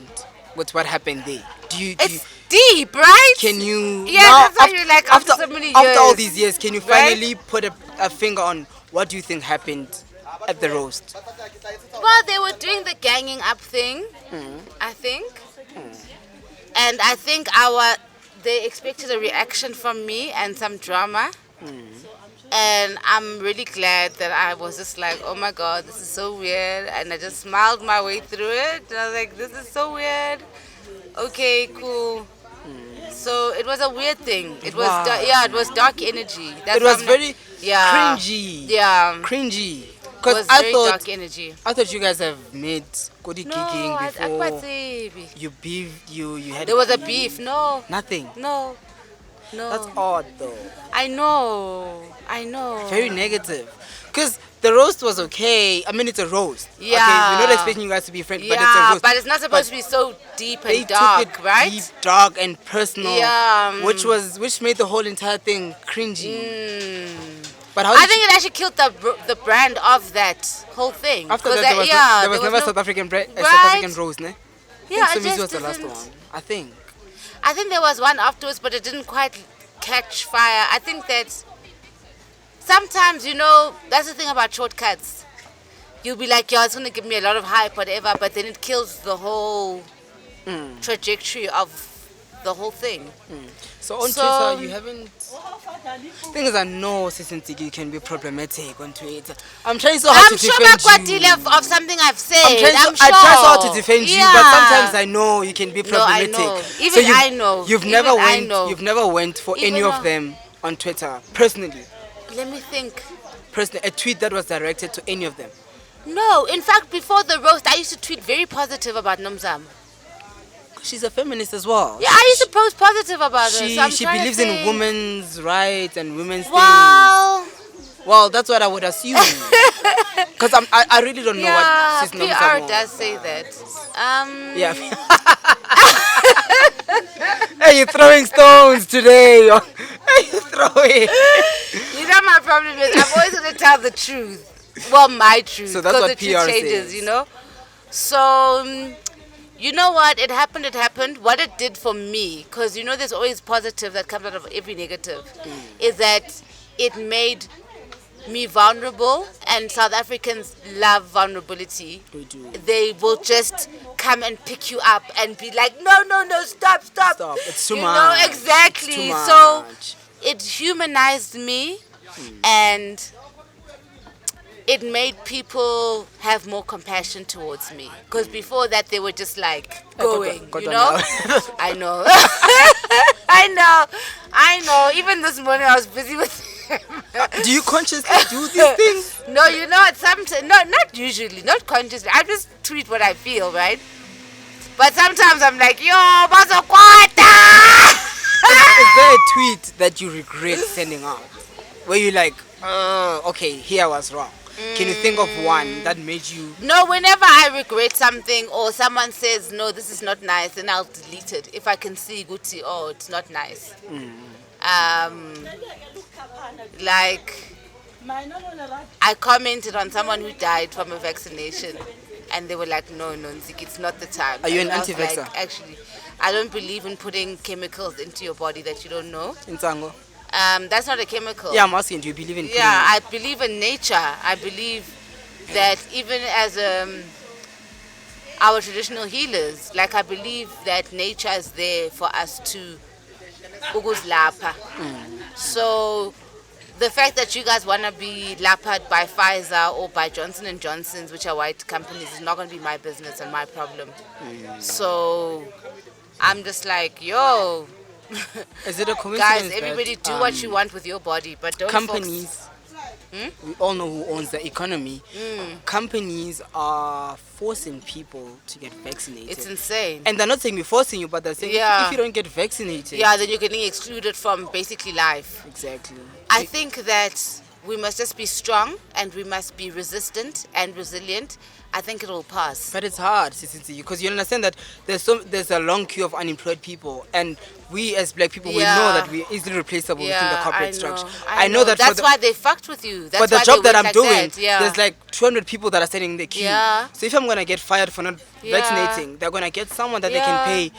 Speaker 1: with what happened there?
Speaker 2: It's deep, right?
Speaker 1: Can you?
Speaker 2: Yeah, that's why you're like after so many years.
Speaker 1: After all these years, can you finally put a finger on what do you think happened at the roast?
Speaker 2: Well, they were doing the ganging up thing, I think. And I think they expected a reaction from me and some drama. And I'm really glad that I was just like, oh my god, this is so weird. And I just smiled my way through it. And I was like, this is so weird. Okay, cool. So it was a weird thing. It was
Speaker 1: Wow.
Speaker 2: it was dark energy.
Speaker 1: It was very cringy.
Speaker 2: Yeah.
Speaker 1: Cringy.
Speaker 2: It
Speaker 1: Because
Speaker 2: was very dark energy.
Speaker 1: I thought you guys have made Kodi
Speaker 2: No,
Speaker 1: kicking before.
Speaker 2: baby.
Speaker 1: You beef, you had.
Speaker 2: There was a beef. No.
Speaker 1: Nothing.
Speaker 2: No. No.
Speaker 1: That's odd though.
Speaker 2: I know. I know.
Speaker 1: Very negative. Because the roast was okay. I mean, it's a roast.
Speaker 2: Yeah.
Speaker 1: Okay, we're not expecting you guys to be friends,
Speaker 2: Yeah,
Speaker 1: but it's a roast.
Speaker 2: but it's not supposed to be so deep
Speaker 1: They
Speaker 2: and dark,
Speaker 1: took it
Speaker 2: right?
Speaker 1: deep, dark, and personal.
Speaker 2: Yeah.
Speaker 1: Which made the whole entire thing cringy. But how
Speaker 2: I think it actually killed the brand of that whole thing.
Speaker 1: after that, there was never
Speaker 2: no,
Speaker 1: South African
Speaker 2: right?
Speaker 1: South African roast, ne?
Speaker 2: Yeah,
Speaker 1: I
Speaker 2: it
Speaker 1: think Somizi
Speaker 2: just
Speaker 1: was the last
Speaker 2: didn't-
Speaker 1: one. I think.
Speaker 2: I think there was one afterwards, but it didn't quite catch fire. I think that sometimes, that's the thing about shortcuts. You'll be like, it's going to give me a lot of hype, whatever, but then it kills the whole trajectory of the whole thing.
Speaker 1: So on Twitter, you haven't. Things I know, Ntsiki can be problematic on Twitter. I'm trying so hard to defend you.
Speaker 2: Of something I've said.
Speaker 1: I try so hard to defend you, but sometimes I know you can be problematic.
Speaker 2: No, I know.
Speaker 1: So
Speaker 2: I know.
Speaker 1: You've never went for any of them on Twitter personally.
Speaker 2: Let me think.
Speaker 1: Personally, a tweet that was directed to any of them.
Speaker 2: No, in fact, before the roast, I used to tweet very positive about Nomzamo.
Speaker 1: She's a feminist as well.
Speaker 2: Yeah, I used to post positive about her. So
Speaker 1: She believes in women's rights and women's things.
Speaker 2: Well,
Speaker 1: that's what I would assume. Because I really don't know what Sis Nomzamo.
Speaker 2: PR does say that.
Speaker 1: Yeah. Hey, you're throwing stones today. Hey, you throwing.
Speaker 2: You know my problem is I'm always going to tell the truth. Well, my truth.
Speaker 1: So that's what
Speaker 2: the
Speaker 1: PR
Speaker 2: truth changes,
Speaker 1: says.
Speaker 2: So, you know what? It happened. What it did for me, because there's always positive that comes out of every negative, is that it made me vulnerable, and South Africans love vulnerability.
Speaker 1: We do.
Speaker 2: They will just come and pick you up and be like, no, stop.
Speaker 1: It's too much.
Speaker 2: Exactly.
Speaker 1: It's too much.
Speaker 2: So it humanized me, and it made people have more compassion towards me. Because before that, they were just like going, I know. I know. Even this morning, I was busy with him.
Speaker 1: Do you consciously do these things?
Speaker 2: No, sometimes, not usually, not consciously. I just tweet what I feel, right? But sometimes I'm like, yo, Bazokwata!
Speaker 1: Is there a tweet that you regret sending out? Where you're like, okay, here I was wrong. Can you think of one that made you...
Speaker 2: No, whenever I regret something or someone says, no, this is not nice, then I'll delete it. If I can see, Guti, it's not nice. Like, I commented on someone who died from a vaccination, and they were like, no, Ntsiki, it's not the time.
Speaker 1: Are you an
Speaker 2: And I was
Speaker 1: anti-vaxxer?
Speaker 2: like, actually, I don't believe in putting chemicals into your body that you don't know.
Speaker 1: Ntango?
Speaker 2: That's not a chemical.
Speaker 1: Yeah, I'm asking, do you believe in...
Speaker 2: Yeah, I believe in nature. I believe that even as our traditional healers, like I believe that nature is there for us to ukuzilapha. So the fact that you guys want to be lapped by Pfizer or by Johnson & Johnson's, which are white companies, is not going to be my business and my problem. So I'm just like, yo,
Speaker 1: is it a coincidence
Speaker 2: guys, everybody
Speaker 1: that,
Speaker 2: do what you want with your body, but don't
Speaker 1: companies, we all know who owns the economy. Companies are forcing people to get vaccinated.
Speaker 2: It's insane.
Speaker 1: And they're not saying we're forcing you, but they're saying if you don't get vaccinated...
Speaker 2: Yeah, then you're getting excluded from basically life.
Speaker 1: Exactly.
Speaker 2: I think that we must just be strong and we must be resistant and resilient. I think it will pass.
Speaker 1: But it's hard, because you understand that there's a long queue of unemployed people, and we as black people, we know that we're easily replaceable within the corporate structure. I know that.
Speaker 2: That's why they fucked with you. That's
Speaker 1: for the
Speaker 2: why
Speaker 1: job that I'm doing,
Speaker 2: Yeah.
Speaker 1: there's like 200 people that are standing in the queue.
Speaker 2: Yeah.
Speaker 1: So if I'm gonna get fired for not vaccinating, they're gonna get someone that they can pay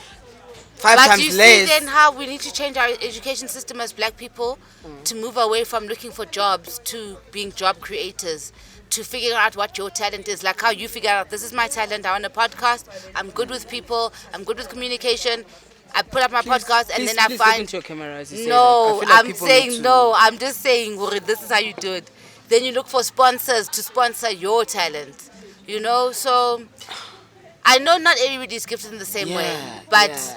Speaker 1: 5
Speaker 2: but
Speaker 1: times
Speaker 2: you
Speaker 1: less.
Speaker 2: See then how we need to change our education system as black people to move away from looking for jobs to being job creators, to figure out what your talent is, like how you figure out, this is my talent, I want a podcast, I'm good with people, I'm good with communication, I put up my podcast and then I find...
Speaker 1: Into your camera as you
Speaker 2: no,
Speaker 1: say that.
Speaker 2: I'm saying no, I'm just saying, this is how you do it. Then you look for sponsors to sponsor your talent, so I know not everybody is gifted in the same way, but...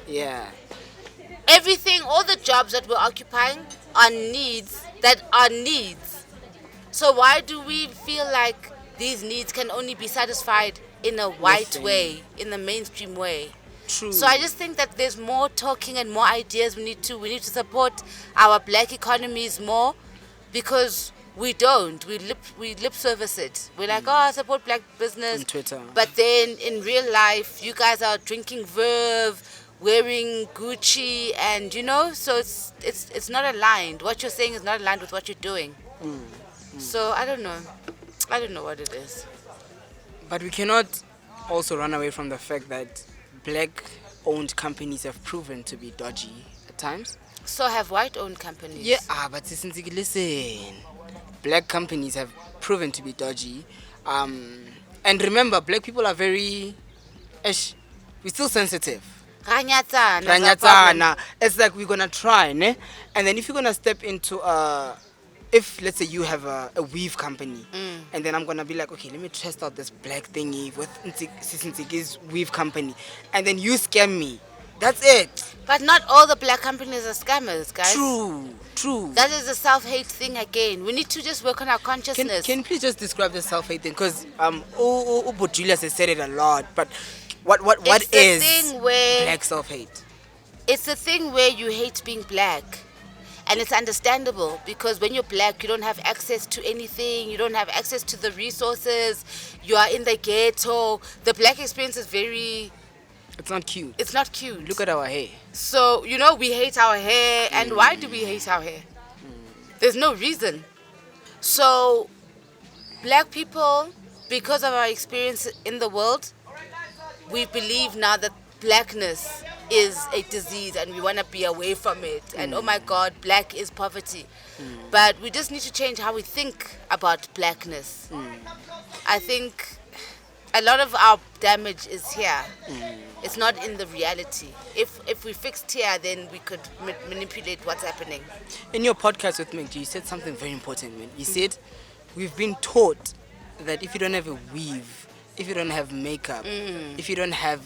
Speaker 1: Yeah.
Speaker 2: everything, all the jobs that we're occupying are needs that are needs. So why do we feel like these needs can only be satisfied in a white way, in the mainstream way?
Speaker 1: True.
Speaker 2: So I just think that there's more talking and more ideas we need to support our black economies more, because we don't. We lip service it. We're like, oh, I support black business.
Speaker 1: On Twitter.
Speaker 2: But then in real life, you guys are drinking Verve, wearing Gucci, and so it's not aligned. What you're saying is not aligned with what you're doing. So I don't know. I don't know what it is.
Speaker 1: But we cannot also run away from the fact that black-owned companies have proven to be dodgy at times.
Speaker 2: So have white-owned companies.
Speaker 1: Yeah, but listen. Black companies have proven to be dodgy. And remember, black people are we're still sensitive.
Speaker 2: Ranyatsana.
Speaker 1: It's like we're gonna try, ne? And then if you're gonna step into if let's say you have a weave company, and then I'm gonna be like, okay, let me test out this black thingy with Ntsiki's weave company, and then you scam me. That's it.
Speaker 2: But not all the black companies are scammers, guys.
Speaker 1: True.
Speaker 2: That is a self-hate thing again. We need to just work on our consciousness.
Speaker 1: Can you please just describe the self-hate thing? Because Julius has said it a lot, but what is
Speaker 2: thing where
Speaker 1: black self-hate?
Speaker 2: It's the thing where you hate being black. And it's understandable, because when you're black, you don't have access to anything. You don't have access to the resources. You are in the ghetto. The black experience is very...
Speaker 1: It's not cute.
Speaker 2: It's not cute.
Speaker 1: Look at our hair.
Speaker 2: So, we hate our hair. And why do we hate our hair? There's no reason. So, black people, because of our experience in the world, we believe now that blackness is a disease and we want to be away from it. And oh my God, black is poverty. But we just need to change how we think about blackness. I think a lot of our damage is here. It's not in the reality. If we fixed here, then we could manipulate what's happening.
Speaker 1: In your podcast with Mick, you said something very important, man. You said, we've been taught that if you don't have a weave, if you don't have makeup, if you don't have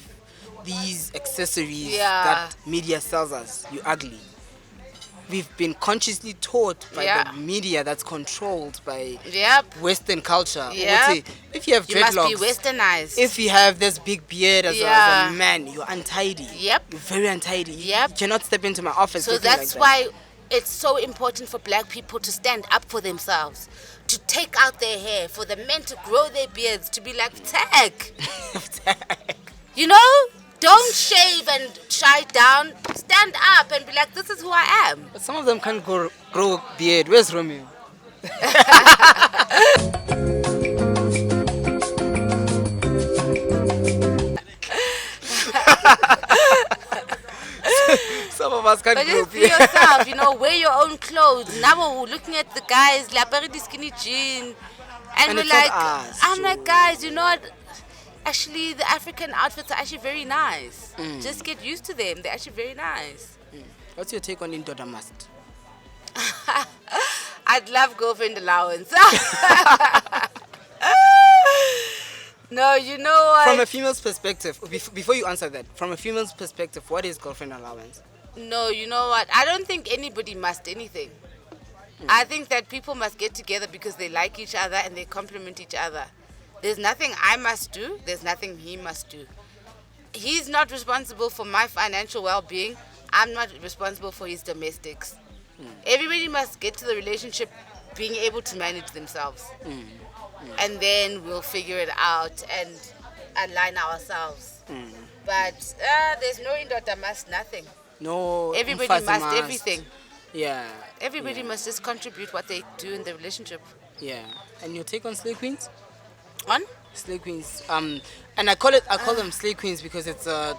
Speaker 1: these accessories that media sells us, you're ugly. We've been consciously taught by the media that's controlled by Western culture. If you have dreadlocks,
Speaker 2: you must be westernized.
Speaker 1: If you have this big beard as a man, you're untidy. You're very untidy. You cannot step into my office.
Speaker 2: So that's why it's so important for black people to stand up for themselves, to take out their hair, for the men to grow their beards, to be like, tag. Don't shave and shy down. Stand up and be like, this is who I am.
Speaker 1: But some of them can't grow beard. Where's Romeo? Some of us can't grow
Speaker 2: beard. But just be yourself, wear your own clothes. Now we're looking at the guys, the skinny jean. And we're like, I'm like, guys, you know what? Actually, the African outfits are actually very nice. Just get used to them. They're actually very nice.
Speaker 1: What's your take on Indoda Must?
Speaker 2: I'd love girlfriend allowance. No, you know what?
Speaker 1: From a female's perspective, before you answer that, from a female's perspective, what is girlfriend allowance?
Speaker 2: No, you know what? I don't think anybody must anything. I think that people must get together because they like each other and they complement each other. There's nothing I must do. There's nothing he must do. He's not responsible for my financial well-being. I'm not responsible for his domestics. Everybody must get to the relationship being able to manage themselves. And then we'll figure it out and align ourselves. But there's no indoda must nothing.
Speaker 1: No.
Speaker 2: Everybody must everything.
Speaker 1: Yeah.
Speaker 2: Everybody must just contribute what they do in the relationship.
Speaker 1: Yeah. And your take on slay queens?
Speaker 2: On?
Speaker 1: Slay queens. And I call them slay queens because it's a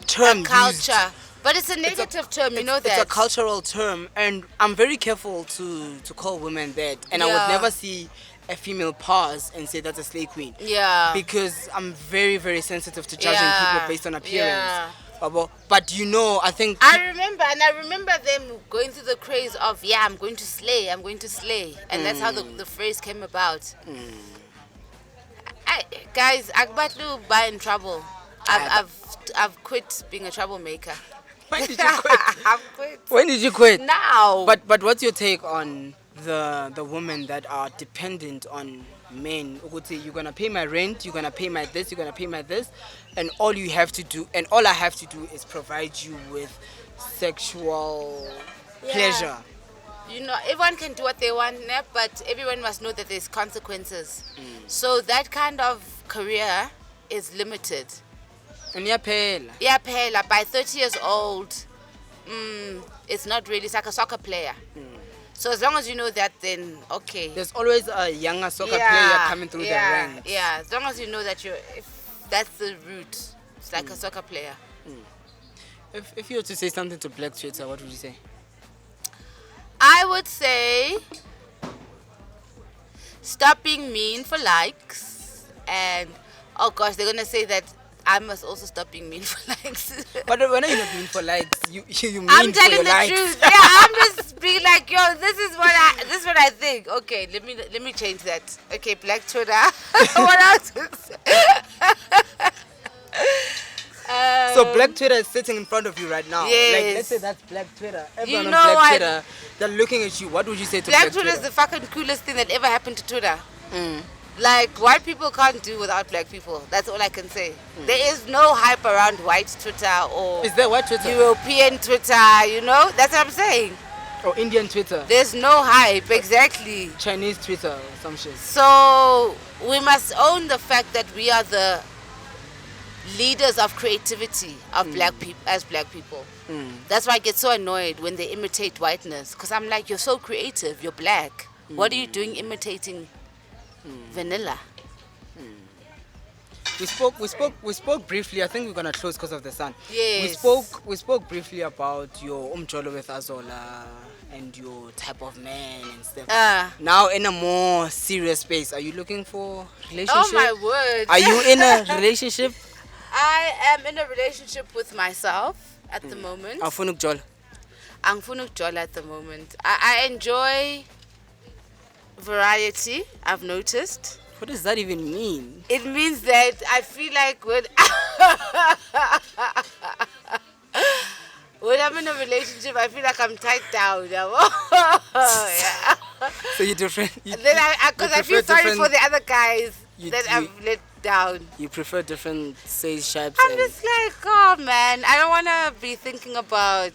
Speaker 1: term,
Speaker 2: a culture. But it's a negative term, you know that.
Speaker 1: It's a cultural term, and I'm very careful to call women that. And I would never see a female pause and say that's a slay queen. Yeah. Because I'm very, very sensitive to judging people based on appearance. Yeah. But I think...
Speaker 2: I remember them going through the craze of, I'm going to slay. And that's how the phrase came about. Guys, Akbatlu buy in trouble. I've quit being a troublemaker.
Speaker 1: When did you quit?
Speaker 2: I've quit.
Speaker 1: When did you quit?
Speaker 2: Now.
Speaker 1: But what's your take on the women that are dependent on men? Ukuthi, you're gonna pay my rent, you're gonna pay my this, you're gonna pay my this, and all you have to do, and all I have to do is provide you with sexual pleasure.
Speaker 2: You know, everyone can do what they want, but everyone must know that there's consequences. So that kind of career is limited.
Speaker 1: And yaphela.
Speaker 2: Yeah, phela, by 30 years old, it's not really, it's like a soccer player. So as long as you know that, then okay.
Speaker 1: There's always a younger soccer player coming through the ranks.
Speaker 2: Yeah, as long as you know that if that's the route, it's like a soccer player.
Speaker 1: If you were to say something to Black Twitter, what would you say?
Speaker 2: I would say stop being mean for likes, and oh gosh, they're gonna say that I must also stop being mean for likes.
Speaker 1: But when are you not mean for likes? You mean
Speaker 2: I'm
Speaker 1: for your
Speaker 2: telling the
Speaker 1: likes.
Speaker 2: truth. Yeah, I'm just being like, yo, this is what I think. Okay, let me change that. Okay, Black Twitter. What else?
Speaker 1: So Black Twitter is sitting in front of you right now.
Speaker 2: Yes.
Speaker 1: Like, let's say that's Black Twitter. Everyone
Speaker 2: You
Speaker 1: on
Speaker 2: know
Speaker 1: Black
Speaker 2: what?
Speaker 1: Twitter, they're looking at you. What would you say to
Speaker 2: Black
Speaker 1: Black
Speaker 2: Twitter
Speaker 1: Twitter?
Speaker 2: is the fucking coolest thing that ever happened to Twitter. Like, white people can't do without black people. That's all I can say. There is no hype around white Twitter or
Speaker 1: Is there white Twitter?
Speaker 2: European Twitter, you know? That's what I'm saying.
Speaker 1: Or Indian Twitter?
Speaker 2: There's no hype, exactly.
Speaker 1: Chinese Twitter or some shit.
Speaker 2: So we must own the fact that we are the leaders of creativity of black people as black people. That's why I get so annoyed when they imitate whiteness, because I'm like, you're so creative, you're black. What are you doing imitating vanilla?
Speaker 1: We spoke briefly. I think we're gonna close because of the sun.
Speaker 2: Yes.
Speaker 1: We spoke briefly about your umjolo with Azola and your type of man and stuff. Now in a more serious space, are you looking for relationship?
Speaker 2: Oh my word.
Speaker 1: Are you in a relationship?
Speaker 2: I am in a relationship with myself at the moment.
Speaker 1: Awufuna ukujola?
Speaker 2: Angifuna ukujola at the moment. I enjoy variety, I've noticed.
Speaker 1: What does that even mean?
Speaker 2: It means that I feel like when I'm in a relationship, I feel like I'm tied down. Yeah.
Speaker 1: So you're different.
Speaker 2: Because I feel sorry for the other guys that I've let down.
Speaker 1: You prefer different sales shapes.
Speaker 2: I'm just like, oh man, I don't want to be thinking about.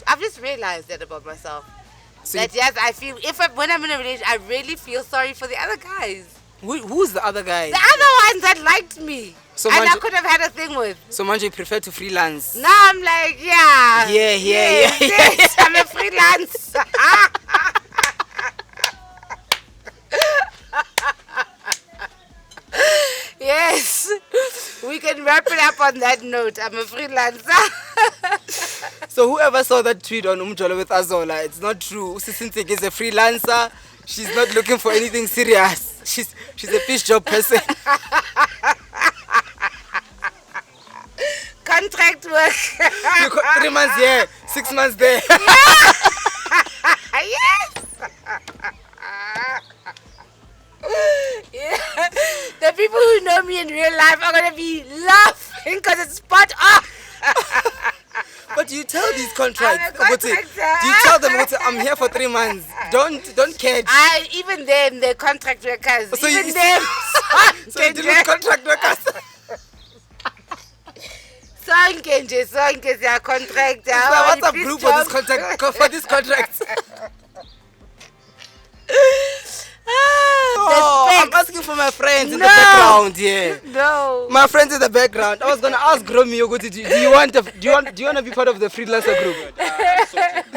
Speaker 2: I've just realized that about myself.
Speaker 1: So
Speaker 2: that yes, I feel when I'm in a relationship, I really feel sorry for the other guys.
Speaker 1: Who's the other guy?
Speaker 2: The other ones that liked me.
Speaker 1: So
Speaker 2: and I could have had a thing with.
Speaker 1: So Manje, you prefer to freelance?
Speaker 2: Now I'm like, yeah.
Speaker 1: Yeah.
Speaker 2: I'm a freelance. Yes. We can wrap it up on that note. I'm a freelancer.
Speaker 1: So whoever saw that tweet on Umjolo with Azola, it's not true. Ntsiki is a freelancer. She's not looking for anything serious. She's a fish job person.
Speaker 2: Contract work.
Speaker 1: 3 months here, 6 months there.
Speaker 2: Yes. Yeah. The people who know me in real life are gonna be laughing because it's spot on.
Speaker 1: But you tell these contracts,
Speaker 2: I'm a contractor.
Speaker 1: do you tell them, I'm here for 3 months? Don't catch.
Speaker 2: Even them, they're contract workers.
Speaker 1: So
Speaker 2: even them.
Speaker 1: So you deal with contract workers.
Speaker 2: Sonke, they are contractor.
Speaker 1: What's up group for this contract? I'm asking for my friends in the background here.
Speaker 2: No.
Speaker 1: My friends in the background. I was gonna ask Romeo, do you want to be part of the freelancer group?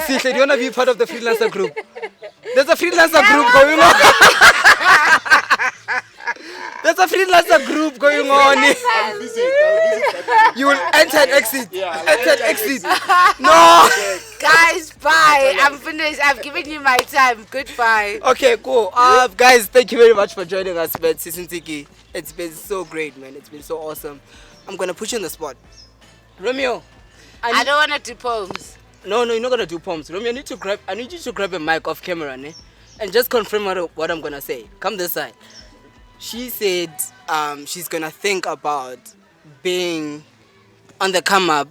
Speaker 1: Sihle, do you want to be part of the freelancer group? There's a freelancer group going on. There's a freelancer group going on.
Speaker 3: I'll visit.
Speaker 1: You will enter and exit.
Speaker 3: Yeah,
Speaker 1: enter and exit. No.
Speaker 2: Guys, bye. I'm finished. I've given you my time. Goodbye.
Speaker 1: Okay, cool. Guys, thank you very much for joining us, man. Ntsiki. It's been so great, man. It's been so awesome. I'm gonna put you on the spot. Romeo.
Speaker 2: I don't wanna do poems.
Speaker 1: No, you're not gonna do poems. Romeo, I need you to grab a mic off camera, ne? And just confirm what I'm gonna say. Come this side. She said she's gonna think about being on the come up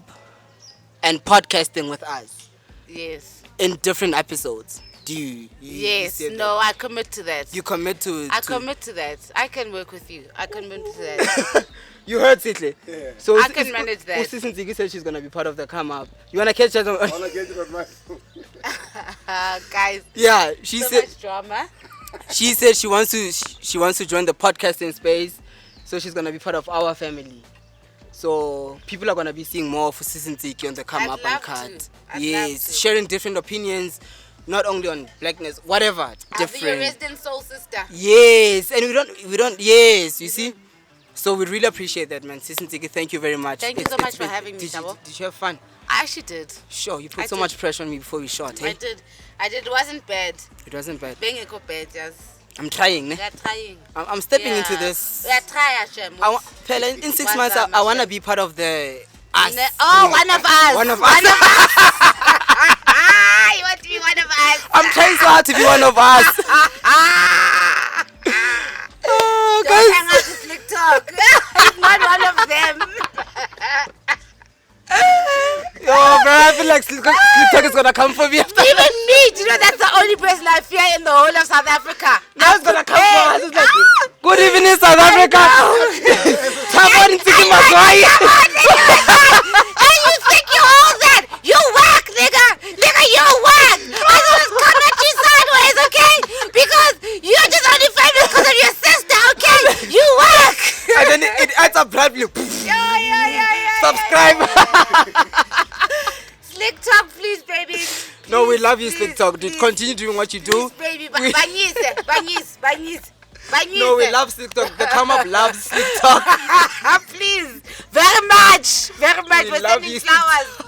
Speaker 1: and podcasting with us.
Speaker 2: Yes.
Speaker 1: In different episodes. Do you
Speaker 2: yes.
Speaker 1: You
Speaker 2: no, I commit to that.
Speaker 1: You commit to...
Speaker 2: I commit to that. I can work with you. I commit to that.
Speaker 1: You heard, Sitle?
Speaker 2: Yeah. So I can manage that.
Speaker 1: Sister Ntsiki said she's going to be part of the come up. You want to catch us on...
Speaker 3: I want to catch it on my phone.
Speaker 2: Guys.
Speaker 1: Yeah, she
Speaker 2: so
Speaker 1: said...
Speaker 2: much drama.
Speaker 1: She said she wants to join the podcasting space. So she's going to be part of our family. So people are going to be seeing more of Sister Ntsiki on the come up and cut. Yes, sharing different opinions. Not only on blackness, whatever, different.
Speaker 2: I'll be your resident soul sister.
Speaker 1: Yes, and we don't. Yes, you see. So we really appreciate that, man. Sister Ntsiki, thank you very much.
Speaker 2: Thank you so much for having me,
Speaker 1: did you have fun?
Speaker 2: I actually did.
Speaker 1: Sure, you put so much pressure on me before we shot, hey?
Speaker 2: I did. It wasn't bad.
Speaker 1: It wasn't bad.
Speaker 2: Being a bad, yes.
Speaker 1: I'm trying, ne?
Speaker 2: We are trying.
Speaker 1: I'm stepping into this.
Speaker 2: We are trying, Hashem.
Speaker 1: In 6 months, I want to be part of the us.
Speaker 2: One of us.
Speaker 1: One of us.
Speaker 2: You want to be one of us?
Speaker 1: I'm trying so hard to be one of us.
Speaker 2: Don't hang out with Slick Talk. He's not one of them.
Speaker 1: Bro, I feel like Slick Talk is going to come for me.
Speaker 2: Even me. Do you know that's the only person I fear in the whole of South Africa?
Speaker 1: Now it's going to come for us. It's like, good evening, South Africa. Ntsiki Mazwai.
Speaker 2: And you think you all that? You whack, nigga. Nigga, you whack. I'm going to come at you sideways, okay? Because you're just only famous because of your sister, okay? You whack.
Speaker 1: And then it adds up blood blue.
Speaker 2: Yeah.
Speaker 1: Subscribe.
Speaker 2: Slick Talk, please, baby. Please,
Speaker 1: no, we love you, Slick Talk. Dude, continue doing what you do.
Speaker 2: Please, baby. Banyise.
Speaker 1: No, we love Slick Talk. The come up loves Slick Talk.
Speaker 2: Please. Very much.
Speaker 1: We love you, flowers.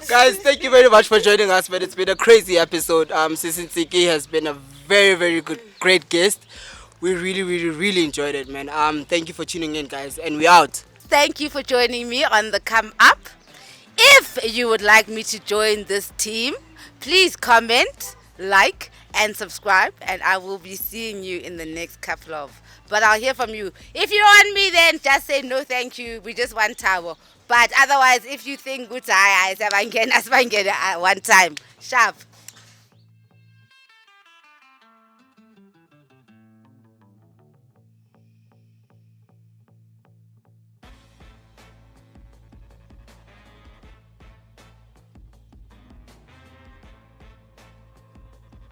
Speaker 1: Guys, thank you very much for joining us, man. It's been a crazy episode. Sister Ntsiki has been a very, very great guest. We really enjoyed it, man. Thank you for tuning in, guys, and we out.
Speaker 2: Thank you for joining me on the Come Up. If you would like me to join this team, please comment, like, and subscribe, and I will be seeing you in the next couple of. But I'll hear from you. If you don't want me, then just say no, thank you. We just want Tabo. But otherwise, if you think good, I one time. Sharp.